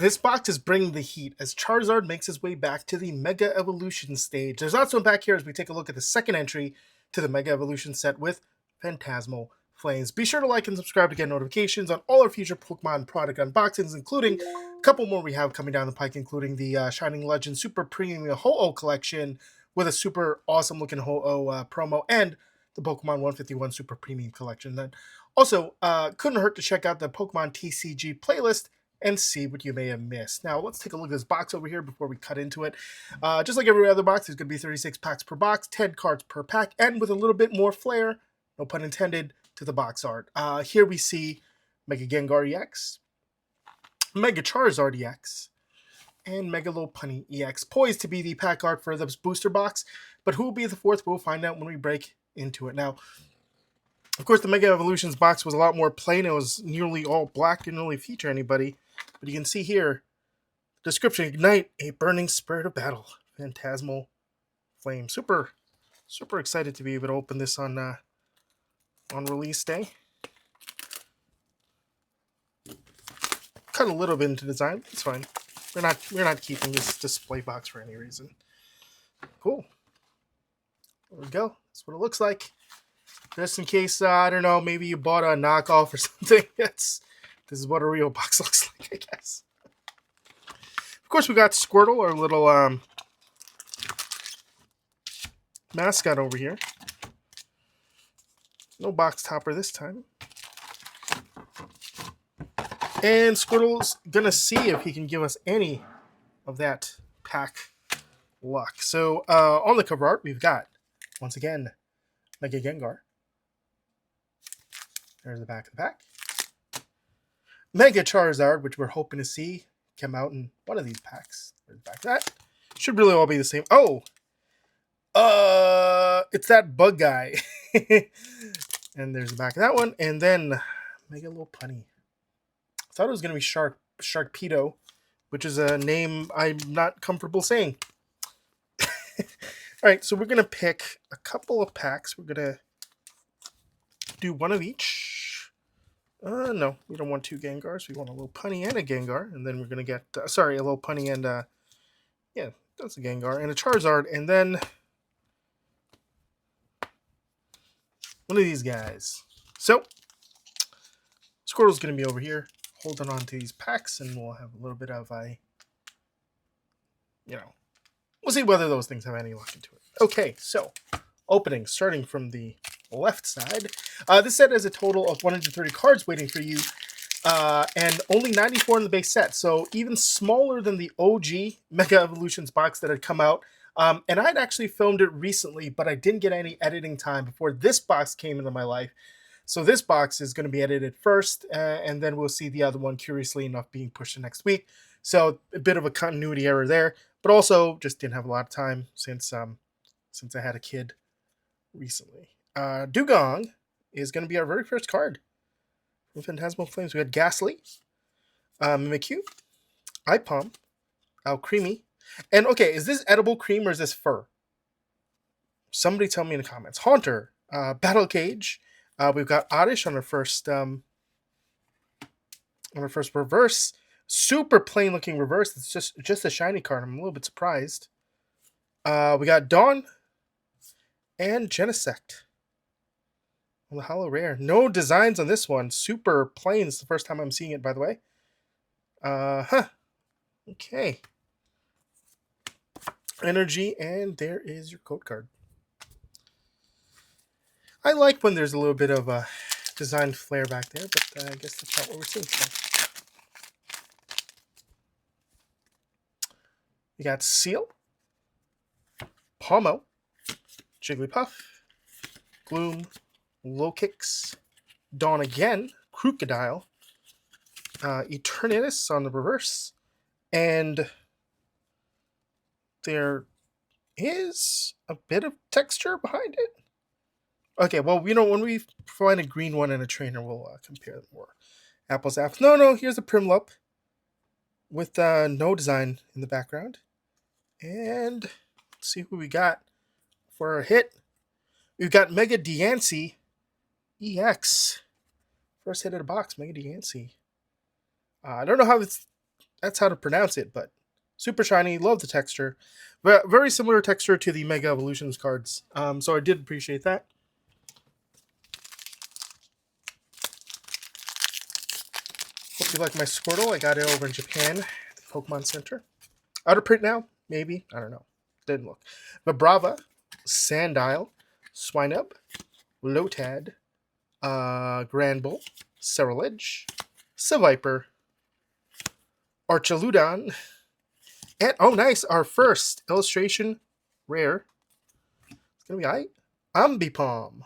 This box is bringing the heat as Charizard makes his way back to the Mega Evolution stage. There's also a back here as we take a look at the second entry to the Mega Evolution set with Phantasmal Flames. Be sure to like and subscribe to get notifications on all our future Pokemon product unboxings, including a couple more we have coming down the pike, including the Shining Legend Super Premium Ho-Oh collection with a super awesome looking Ho-Oh promo, and the Pokemon 151 Super Premium collection. Then also, couldn't hurt to check out the Pokemon TCG playlist and see what you may have missed. Now, let's take a look at this box over here before we cut into it. Just like every other box, there's going to be 36 packs per box, 10 cards per pack, and with a little bit more flair, no pun intended, to the box art. Here we see Mega Gengar EX, Mega Charizard EX, and Mega Lopunny EX, poised to be the pack art for this booster box. But who will be the fourth, we'll find out when we break into it. Now, of course, the Mega Evolutions box was a lot more plain. It was nearly all black, didn't really feature anybody. But you can see here, description: ignite a burning spirit of battle. Phantasmal Flames. Super excited to be able to open this on release day. Cut a little bit into design. It's fine. We're not keeping this display box for any reason. Cool. There we go. That's what it looks like. Just in case, I don't know, maybe you bought a knockoff or something. This is what a real box looks like, I guess. Of course, we got Squirtle, our little mascot over here. No box topper this time. And Squirtle's going to see if he can give us any of that pack luck. So, on the cover art, we've got, once again, Mega Gengar. There's the back of the pack. Mega Charizard, which we're hoping to see come out in one of these packs. There's the back of that. Should really all be the same. Oh! It's that bug guy. And there's the back of that one. And then Mega Lopunny. I thought it was going to be Sharkpedo, which is a name I'm not comfortable saying. Alright, so we're going to pick a couple of packs. We're going to do one of each. No, we don't want two Gengars. We want a Lopunny and a Gengar. And then we're going to get, a Lopunny and, yeah, that's a Gengar. And a Charizard. And then one of these guys. So, Squirtle's going to be over here holding on to these packs. And we'll have a little bit of a, we'll see whether those things have any luck into it. Okay, so, opening, starting from the left side. This set has a total of 130 cards waiting for you, and only 94 in the base set, so even smaller than the OG Mega Evolutions box that had come out. And I'd actually filmed it recently, but I didn't get any editing time before this box came into my life. So this box is going to be edited first, and then we'll see the other one, curiously enough, being pushed to next week. So a bit of a continuity error there, but also just didn't have a lot of time since I had a kid recently. Dugong is going to be our very first card from Phantasmal Flames. We had Ghastly, Mimikyu, Ipom, Alcremie, and okay, is this edible cream or is this fur? Somebody tell me in the comments. Haunter, Battle Cage. We've got Oddish on our first reverse. Super plain looking reverse. It's just a shiny card. I'm a little bit surprised. We got Dawn and Genesect on the Holo Rare. No designs on this one. Super plain. It's the first time I'm seeing it, by the way. Okay. Energy, and there is your code card. I like when there's a little bit of a design flair back there, but I guess that's not what we're seeing today. We got Seal, Pomo, Jigglypuff, Gloom, Lokix, Dawn again, Crocodile, Eternatus on the reverse, and there is a bit of texture behind it. Okay, well, when we find a green one and a trainer, we'll compare them more. Apples, apples. No, here's a Primlup with no design in the background. And let's see who we got for our hit. We've got Mega Diancie EX. First hit of the box, Mega Diancie. I don't know how that's how to pronounce it, but super shiny. Love the texture. Very similar texture to the Mega Evolutions cards. So I did appreciate that. Hope you like my Squirtle. I got it over in Japan at the Pokemon Center. Out of print now? Maybe. I don't know. Didn't look. Vibrava, Sandile, Swinub, Lotad, Granbull, Ceruledge, Seviper, Archaludon, and oh nice, our first illustration rare. It's gonna be alright. Ambipom.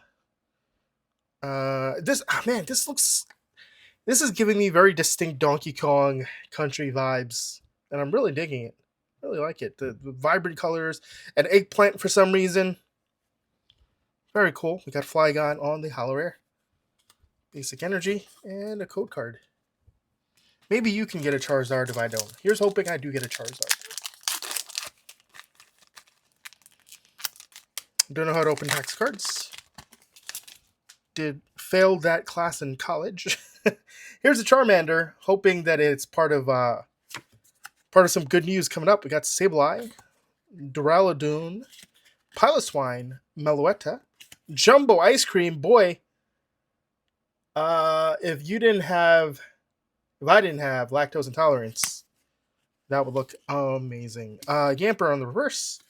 This is giving me very distinct Donkey Kong Country vibes, and I'm really digging it. Really like it. The vibrant colors, an eggplant for some reason. Very cool. We got Flygon on the Holo Rare. Basic Energy, and a code card. Maybe you can get a Charizard if I don't. Here's hoping I do get a Charizard. Don't know how to open packs cards. Failed that class in college. Here's a Charmander, hoping that it's part of some good news coming up. We got Sableye, Duraludon, Piloswine, Meloetta, Jumbo Ice Cream. Boy, if I didn't have lactose intolerance, that would look amazing. Yamper on the reverse,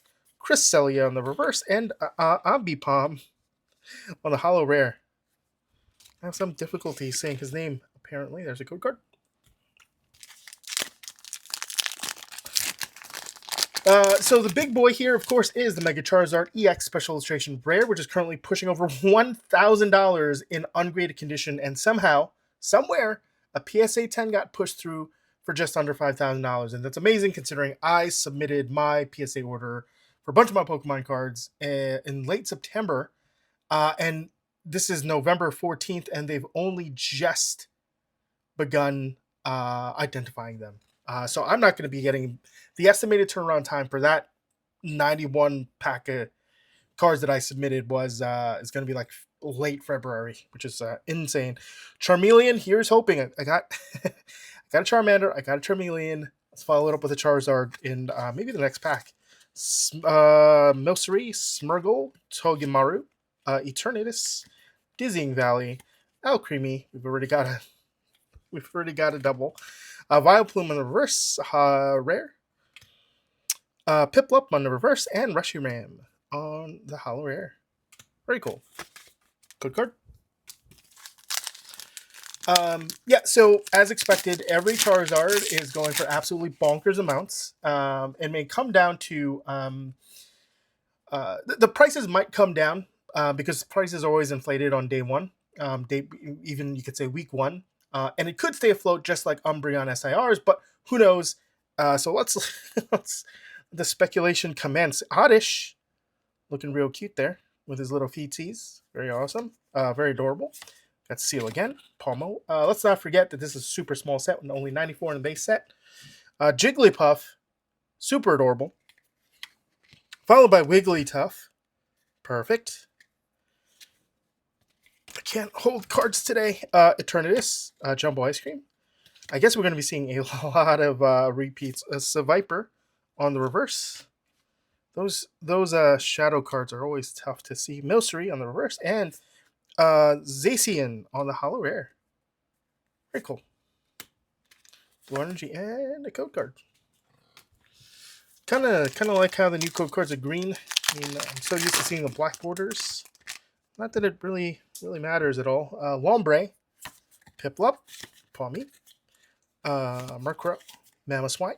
Cresselia on the reverse, and Ambipom on the Holo Rare. I have some difficulty saying his name, apparently. There's a code card. So the big boy here, of course, is the Mega Charizard EX Special Illustration Rare, which is currently pushing over $1,000 in ungraded condition, and somehow, somewhere, a PSA 10 got pushed through for just under $5,000, and that's amazing considering I submitted my PSA order for a bunch of my Pokemon cards in late September, and this is November 14th, and they've only just begun identifying them. So I'm not going to be getting the estimated turnaround time for that 91 pack of cards that I submitted is going to be like late February, which is insane. Charmeleon, here's hoping. I got I got a Charmander, I got a Charmeleon. Let's follow it up with a Charizard in maybe the next pack. Milcery, Smeargle, Togedemaru, Eternatus, Dizzying Valley, Alcremie. We've already got a double. Vileplume on the reverse, rare. Piplup on the reverse, and Reshiram on the Holo Rare. Very cool. Code card. Yeah, so as expected, every Charizard is going for absolutely bonkers amounts. It may come down to the prices might come down because prices are always inflated on day one. Even you could say week one. And it could stay afloat just like Umbreon SIRs, but who knows? So let's the speculation commence. Oddish, looking real cute there with his little feetsies. Very awesome. Very adorable. Got Seal again. Palmo. Let's not forget that this is a super small set with only 94 in the base set. Jigglypuff, super adorable. Followed by Wigglytuff. Perfect. I can't hold cards today. Eternatus, Jumbo Ice Cream. I guess we're going to be seeing a lot of repeats. Seviper on the reverse. Those shadow cards are always tough to see. Milcery on the reverse. And Zacian on the Holo Rare. Very cool. Blue Energy and a code card. Kind of like how the new code cards are green. I mean, I'm so used to seeing the black borders. Not that it really matters at all. Lombre, Piplup, Palmy, Murkrow, Mamoswine,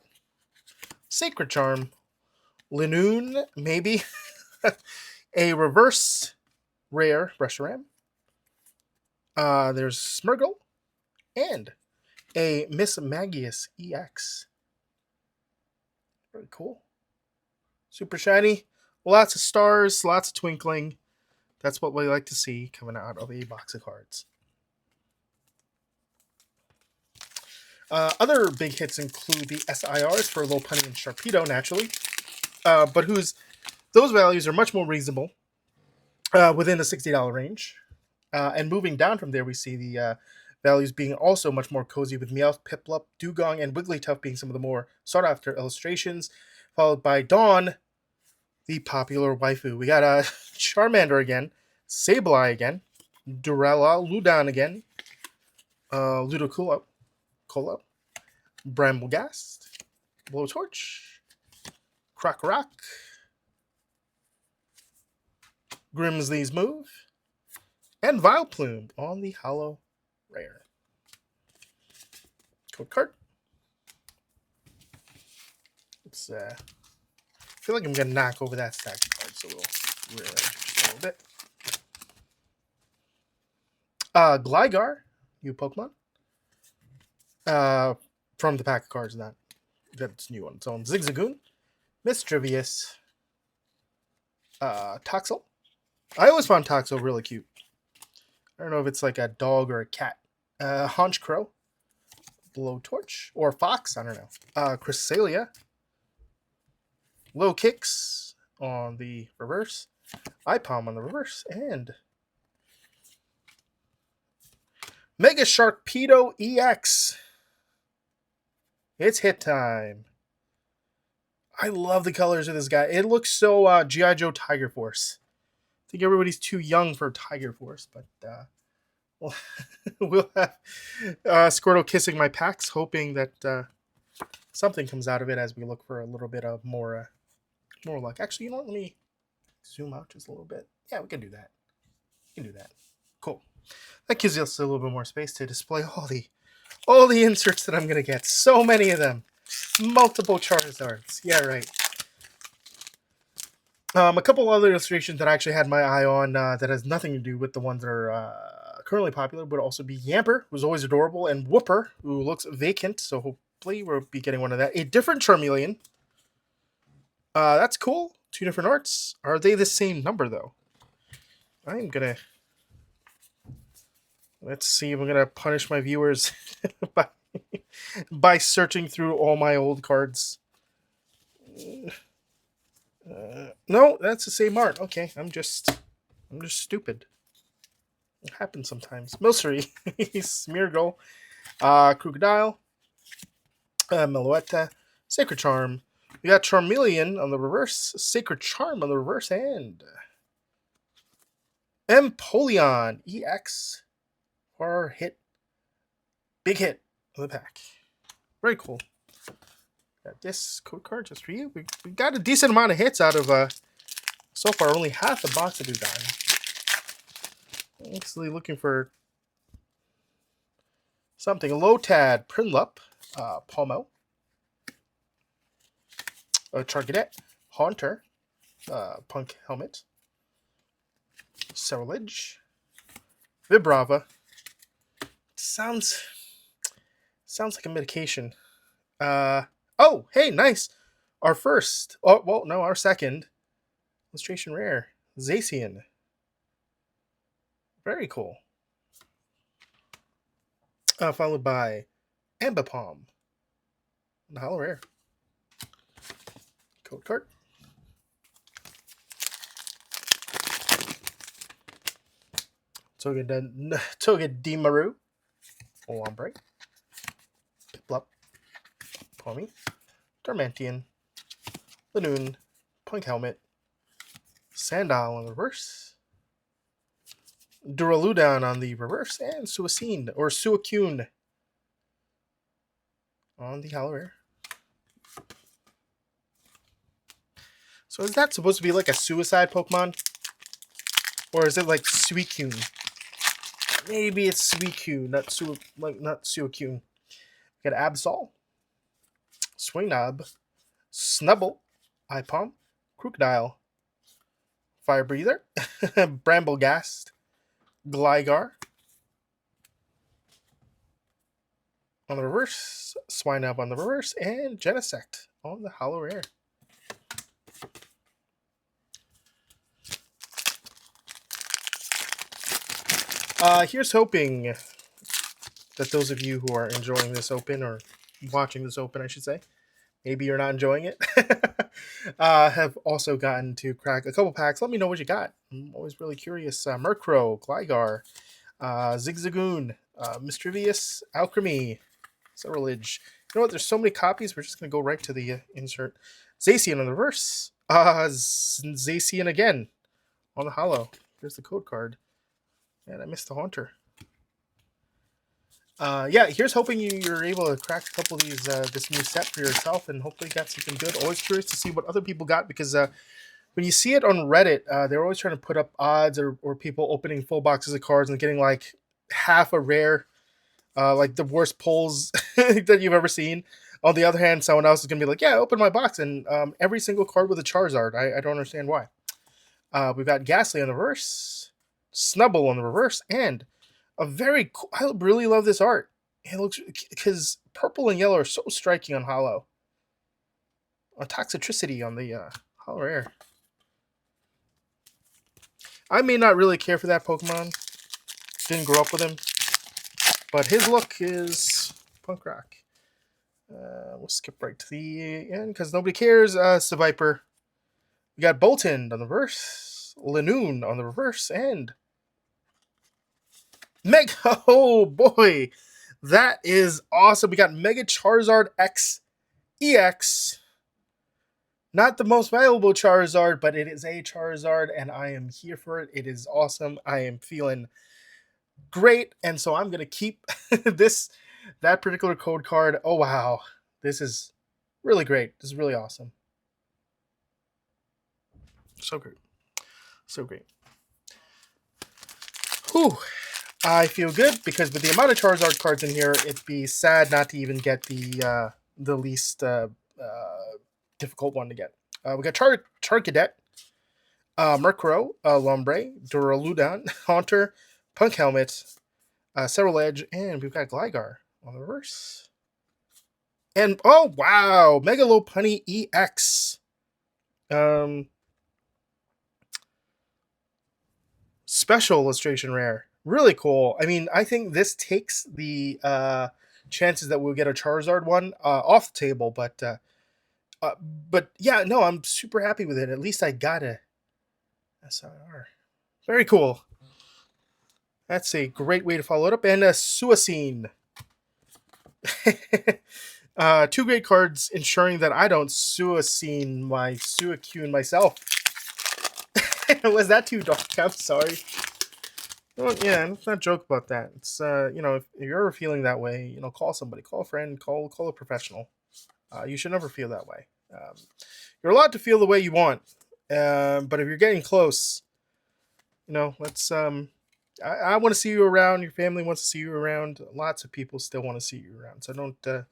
Sacred Charm, Linoon, maybe, a reverse rare Reshiram. There's Smeargle, and a Miss Magius EX. Very cool. Super shiny. Lots of stars, lots of twinkling. That's what we like to see coming out of a box of cards. Other big hits include the SIRs for Lopunny and Sharpedo, naturally. But those values are much more reasonable within the $60 range. And moving down from there, we see the values being also much more cozy, with Meowth, Piplup, Dugong, and Wigglytuff being some of the more sought-after illustrations, followed by Dawn, the popular waifu. We got Charmander again, Sableye again, Durella, Ludon again, Ludicolo, Bramblegast, Blowtorch, Krokorok, Grimsley's Move, and Vileplume on the Holo Rare. Code card. Let's I feel like I'm gonna knock over that stack of cards a little bit. Gligar, new Pokemon. From the pack of cards, that's new on its own. Zigzagoon, Mischievous, Toxel. I always found Toxel really cute. I don't know if it's like a dog or a cat. Honchkrow, Blowtorch, or Fox, I don't know. Cresselia, Low Kicks on the reverse, Ipom on the reverse, and Mega Sharpedo EX. It's hit time. I love the colors of this guy. It looks so G.I. Joe Tiger Force. I think everybody's too young for Tiger Force, but we'll have Squirtle kissing my packs, hoping that something comes out of it as we look for a little bit of more luck. Actually, you know what? Let me zoom out just a little bit. Yeah, we can do that. We can do that. Cool. That gives us a little bit more space to display all the inserts that I'm gonna get. So many of them. Multiple Charizards. Yeah, right. A couple other illustrations that I actually had my eye on that has nothing to do with the ones that are currently popular would also be Yamper, who's always adorable, and Whooper, who looks vacant, so hopefully we'll be getting one of that. A different Charmeleon. That's cool. 2 different arts. Are they the same number, though? I'm gonna... Let's see if I'm gonna punish my viewers by searching through all my old cards. No, that's the same art. Okay, I'm just stupid. It happens sometimes. Milcery, Smeargle, Crocodile, Meloetta, Sacred Charm. We got Charmeleon on the reverse, Sacred Charm on the reverse, and Empoleon EX for hit. Big hit of the pack. Very cool. Got this code card just for you. We got a decent amount of hits out of so far, only half the box that we've gotten. Actually looking for something. Lotad, Prinlup, Palmo, Charcadet, Haunter, Punk Helmet, Cerulege, Vibrava. Sounds like a medication. Oh, hey, nice. Our first, our second illustration rare, Zacian. Very cool. Followed by Ambipom, the Holo Rare. Code card. Togedemaru, Ombre, Piplup, Pawmi, Darmanitan, Lanoon, Punk Helmet, Sandile on the reverse, Duraludon on the reverse, and Suicune on the Holo Rare. So is that supposed to be like a suicide Pokemon? Or is it like Suicune? Maybe it's Suicune, not Suicune. We got Absol, Swinub, Snubble, Ipom, Crocodile, Fire Breather, Bramblegast, Gligar on the reverse, Swinub on the reverse, and Genesect on the Holo Rare. Here's hoping that those of you who are enjoying this open, or watching this open, I should say, maybe you're not enjoying it, have also gotten to crack a couple packs. Let me know what you got. I'm always really curious. Murkrow, Gligar, Zigzagoon, Mischievous Alchemy. Ceruledge. You know what? There's so many copies. We're just going to go right to the insert. Zacian on the reverse. Zacian again on the holo. Here's the code card. And I missed the Haunter. Yeah, here's hoping you're able to crack a couple of these this new set for yourself, and hopefully you got something good. Always curious to see what other people got, because when you see it on Reddit, they're always trying to put up odds or people opening full boxes of cards and getting like half a rare, like the worst pulls that you've ever seen. On the other hand, someone else is going to be like, yeah, open my box, and every single card with a Charizard. I don't understand why. We've got Ghastly on the reverse, Snubble on the reverse, and a very cool, I really love this art. It looks, because purple and yellow are so striking on holo. Toxicity on the holo rare. I may not really care for that Pokemon. Didn't grow up with him. But his look is punk rock. We'll skip right to the end because nobody cares. Seviper. We got Bolton on the reverse. Lanoon on the reverse. And Mega. Oh boy. That is awesome. We got Mega Charizard X EX. Not the most valuable Charizard, but it is a Charizard, and I am here for it. It is awesome. I am feeling great, and so I'm going to keep that particular code card. Oh, wow. This is really great. This is really awesome. So great. So great. Whew. I feel good, because with the amount of Charizard cards in here, it'd be sad not to even get the least difficult one to get. We got Charcadet, Murkrow, Lombre, Duraludon, Haunter, Punk Helmet, Ceruledge, and we've got Gligar on the reverse. And, oh, wow, Mega Lopunny EX. Special illustration rare. Really cool. I mean, I think this takes the chances that we'll get a Charizard one off the table, but yeah, no, I'm super happy with it. At least I got a SIR. Very cool. That's a great way to follow it up. And a Suicune. 2 great cards ensuring that I don't Suicune myself. Was that too dark? I'm sorry. Well, yeah, let's not joke about that. It's you know, if you're ever feeling that way, you know, call somebody, call a friend, call a professional. You should never feel that way. You're allowed to feel the way you want, but if you're getting close, you know, let's. I want to see you around. Your family wants to see you around. Lots of people still want to see you around. So don't go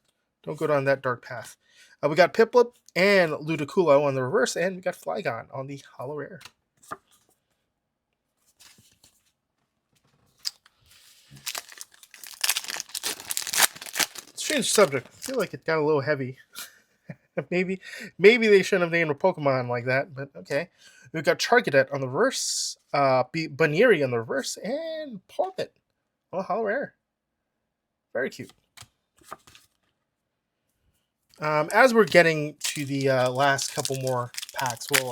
down that dark path. We got Piplup and Ludicolo on the reverse, and we got Flygon on the holo rare. Strange subject. I feel like it got a little heavy. maybe they shouldn't have named a Pokemon like that, but okay. We've got Charcadet on the reverse, Baneri on the reverse, and Palmet on the holo rare. Very cute. As we're getting to the last couple more packs, we'll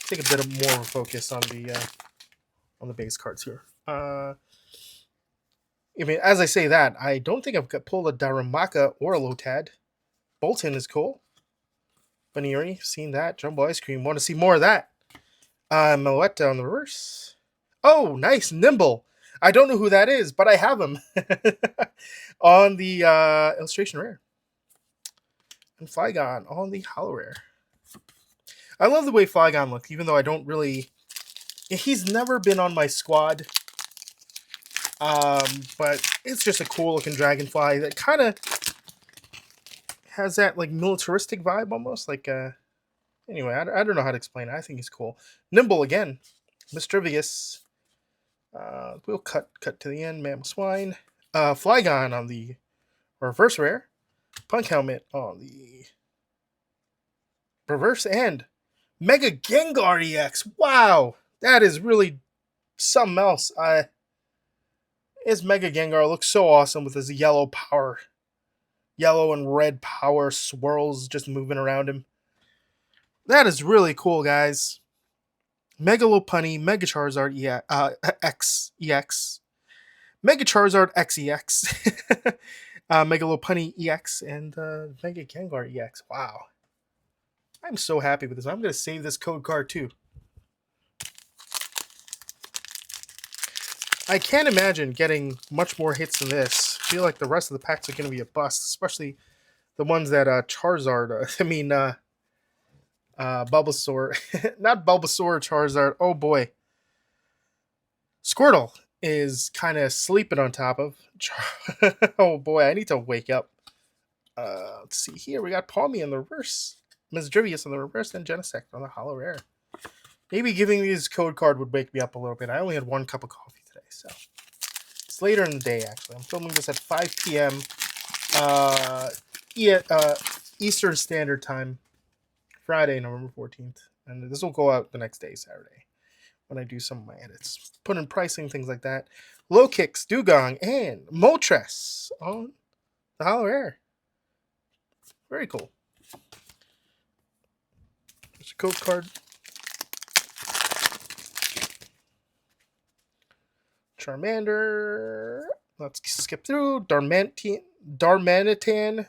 take a bit more of a focus on the base cards here. I mean, as I say that, I don't think I've pulled a Darumaka or a Lotad. Bolton is cool. Baneri, seen that. Jumbo Ice Cream, want to see more of that. Meloetta on the reverse. Oh, nice. Nimble. I don't know who that is, but I have him on the illustration rare. And Flygon on the holo rare. I love the way Flygon looks, even though I don't really... He's never been on my squad. But it's just a cool looking dragonfly that kind of has that like militaristic vibe almost. Like, anyway, I don't know how to explain it. I think he's cool. Nimble again. Mischievous. We'll cut to the end. Mammal Swine. Flygon on the reverse rare. Punk Helmet on the reverse, and Mega Gengar EX. Wow, that is really something else. His Mega Gengar looks so awesome with his yellow and red power swirls just moving around him. That is really cool, guys. Mega Lopunny, Mega Charizard EX. Mega Charizard XEX, Mega Lopunny EX, and Mega Gengar EX. Wow. I'm so happy with this. I'm going to save this code card too. I can't imagine getting much more hits than this. I feel like the rest of the packs are going to be a bust, especially the ones that Charizard, Bulbasaur, not Bulbasaur, Charizard, oh boy. Squirtle is kind of sleeping on top of. Oh boy, I need to wake up. Let's see here, we got Palmy in the reverse, Misdrivius in the reverse, and Genesect on the Hollow Rare. Maybe giving these code card would wake me up a little bit. I only had 1 cup of coffee today, so it's later in the day actually. I'm filming this at 5 p.m. Eastern Standard Time, Friday, November 14th, and this will go out the next day, Saturday, when I do some of my edits, put in pricing, things like that. Low Kicks, Dugong, and Moltres on the Hollow Rare. Very cool. There's a code card. Charmander. Let's skip through. Darmanitan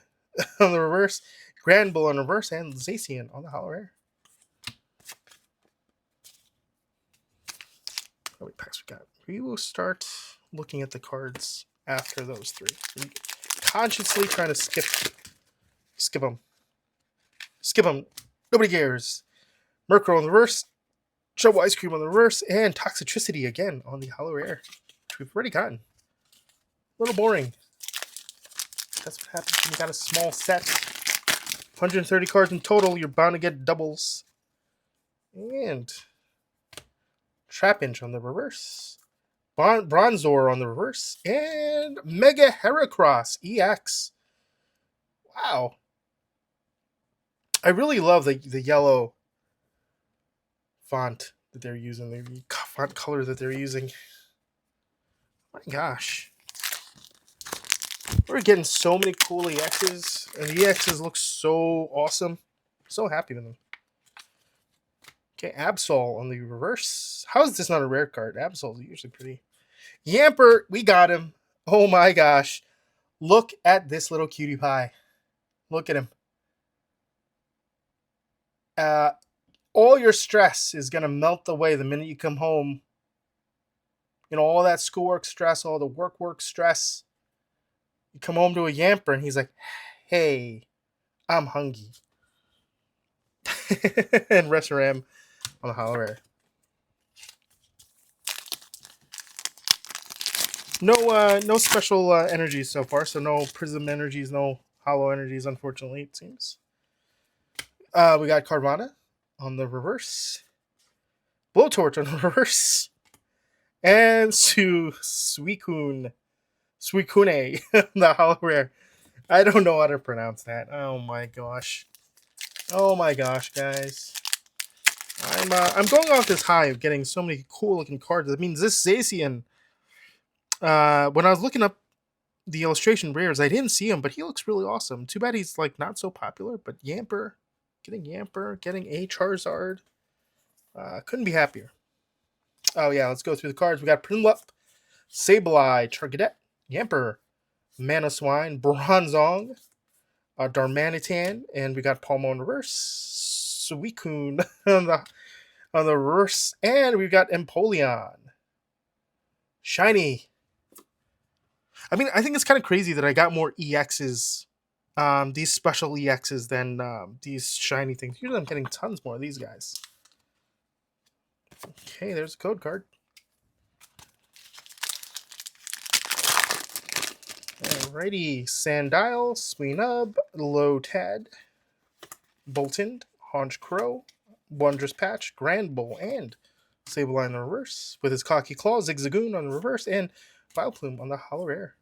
on the reverse. Granbull on the reverse. And Zacian on the Hollow Rare. How many packs we got? We will start looking at the cards after those 3. I'm consciously trying to skip them. Skip them. Nobody cares. Murkrow on the reverse. Shovel Ice Cream on the reverse. And Toxicity again on the Hollow Rare, which we've already gotten. A little boring. That's what happens when you got a small set. 130 cards in total. You're bound to get doubles. And Trapinch on the reverse. Bronzor on the reverse. And Mega Heracross EX. Wow. I really love the yellow font that they're using. The font color that they're using. My gosh. We're getting so many cool EXs. And the EXs look so awesome. So happy with them. Okay, Absol on the reverse. How is this not a rare card? Absol is usually pretty. Yamper, we got him. Oh my gosh. Look at this little cutie pie. Look at him. All your stress is going to melt away the minute you come home. You know, all that schoolwork stress, all the work stress. You come home to a Yamper and he's like, hey, I'm hungry. And Reshiram on the Hollow Rare. No special energies so far, so no Prism energies, no Hollow energies, unfortunately, it seems. We got Carvana on the reverse. Blowtorch on the reverse. And Suicune, the Hollow Rare. I don't know how to pronounce that. Oh my gosh. Oh my gosh, guys. I'm going off this high of getting so many cool looking cards. That means this Zacian, when I was looking up the illustration rares, I didn't see him, but he looks really awesome. Too bad he's like not so popular, but Yamper, getting a Charizard. Couldn't be happier. Oh yeah, let's go through the cards. We got Prinlup, Sableye, Charcadet, Yamper, Manaswine, Bronzong, Darmanitan, and we got Palmo in reverse, Suicune on the reverse, and we've got Empoleon. Shiny. I mean, I think it's kind of crazy that I got more EXs, these special EXs, than these shiny things. Usually I'm getting tons more of these guys. Okay, there's a code card. Alrighty, Sandile, Sweenub, Lotad, Boltund, Honchkrow, Wondrous Patch, Granbull, and Sableye in the reverse, with his Cocky Claw, Zigzagoon on the reverse, and Vileplume on the Hollow Rare.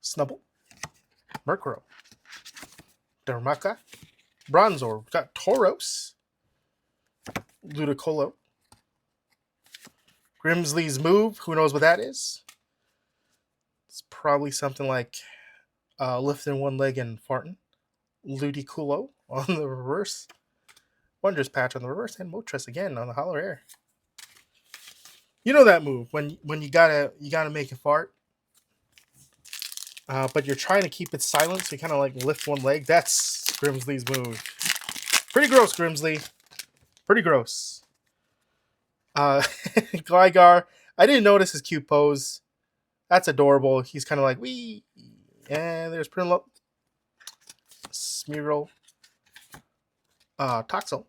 Snubble, Murkrow, Darumaka, Bronzor. We've got Tauros, Ludicolo, Grimsley's Move. Who knows what that is? It's probably something like lifting one leg and farting. Ludicolo, on the reverse. Wondrous Patch on the reverse, and Moltres again on the hollow rare. You know that move when you gotta make a fart, but you're trying to keep it silent, so you kind of like lift one leg. That's Grimsley's move. Pretty gross, Grimsley. Pretty gross. Gligar. I didn't notice his cute pose. That's adorable. He's kind of like wee. And there's Prinlup, Smeargle, Toxel,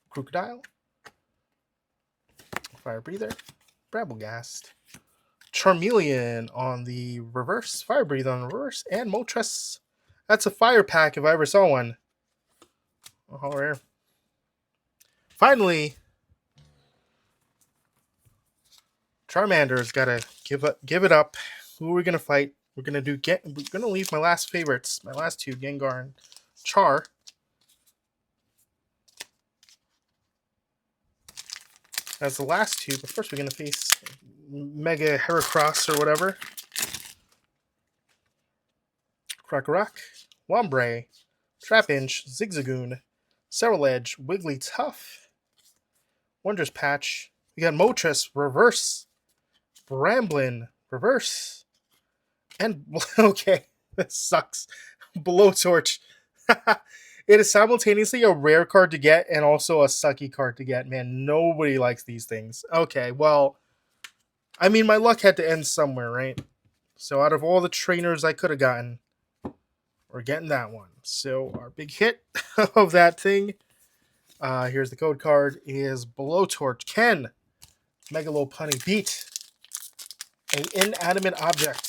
Crocodile, Fire Breather, Brabblghast, Charmeleon on the reverse, Fire Breather on the reverse, and Moltres. That's a fire pack if I ever saw one. Oh, rare. Finally, Charmander's gotta give it up. Who are we gonna fight? We're gonna leave my last favorites, my last two, Gengar and Char. As the last two, but first we're gonna face Mega Heracross or whatever. Crocorock, Wombre, Trapinch, Zigzagoon, Cerulege, Wigglytuff, Wondrous Patch. We got Moltres, reverse, Bramblin, reverse, and okay, this sucks. Blowtorch. It is simultaneously a rare card to get and also a sucky card to get. Man, nobody likes these things. Okay, well, I mean, my luck had to end somewhere, right? So out of all the trainers I could have gotten, we're getting that one. So our big hit of that thing, here's the code card, is Blowtorch. Can Mega Lopunny beat an inanimate object?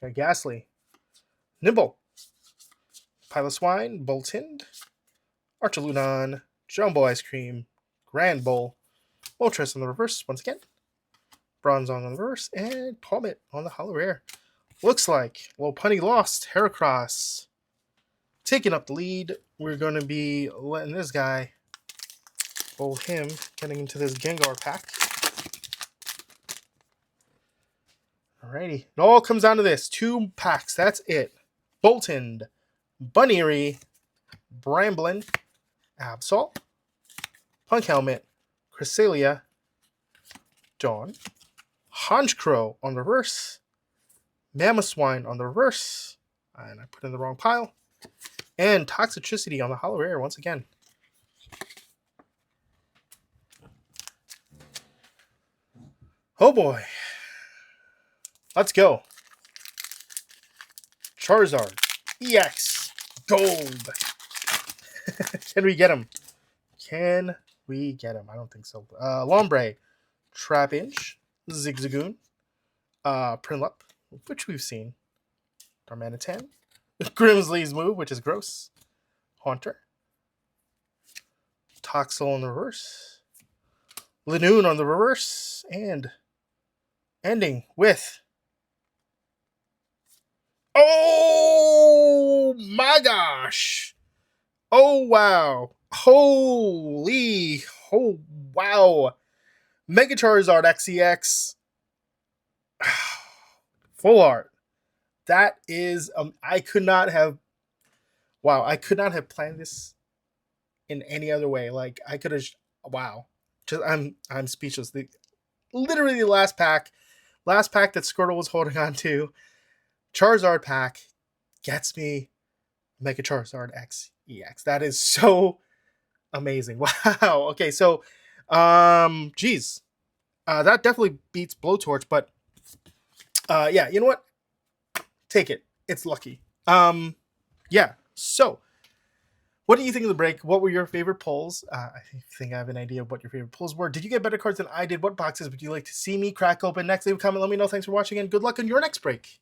Got Ghastly, Nimble, Piloswine, Boltund, Archaludon, Jumbo Ice Cream, Grand Bowl, Moltres on the reverse once again, Bronzong on the reverse, and Palmet on the hollow rare. Looks like Lopunny lost. Heracross taking up the lead. We're going to be letting this guy bowl him, getting into this Gengar pack. Alrighty. It all comes down to this. 2 packs. That's it. Boltund, Bunnery, Bramblin, Absol, Punk Helmet, Cresselia, Dawn, Honchkrow on the reverse, Mamoswine on the reverse, and I put in the wrong pile, and Toxicity on the hollow rare once again. Oh boy. Let's go. Charizard EX Gold. Can we get him? Can we get him? I don't think so. Lombre, Trapinch, Zigzagoon, Prinlup, which we've seen. Darmanitan, Grimsley's move, which is gross. Haunter, Toxel on the reverse, Linoon on the reverse, and ending with, oh my gosh! Oh wow! Holy! Oh wow! Mega Charizard XEX. Full art. That is, I could not have, wow, I could not have planned this in any other way. Like, I could have, wow. Just, I'm speechless. Literally the last pack that Squirtle was holding on to, Charizard pack, gets me Mega Charizard XEX. That is so amazing. Wow. Okay, so, geez. That definitely beats Blowtorch, but yeah, you know what? Take it. It's lucky. Yeah. So, what do you think of the break? What were your favorite pulls? I think I have an idea of what your favorite pulls were. Did you get better cards than I did? What boxes would you like to see me crack open next? Leave a comment. Let me know. Thanks for watching, and good luck on your next break.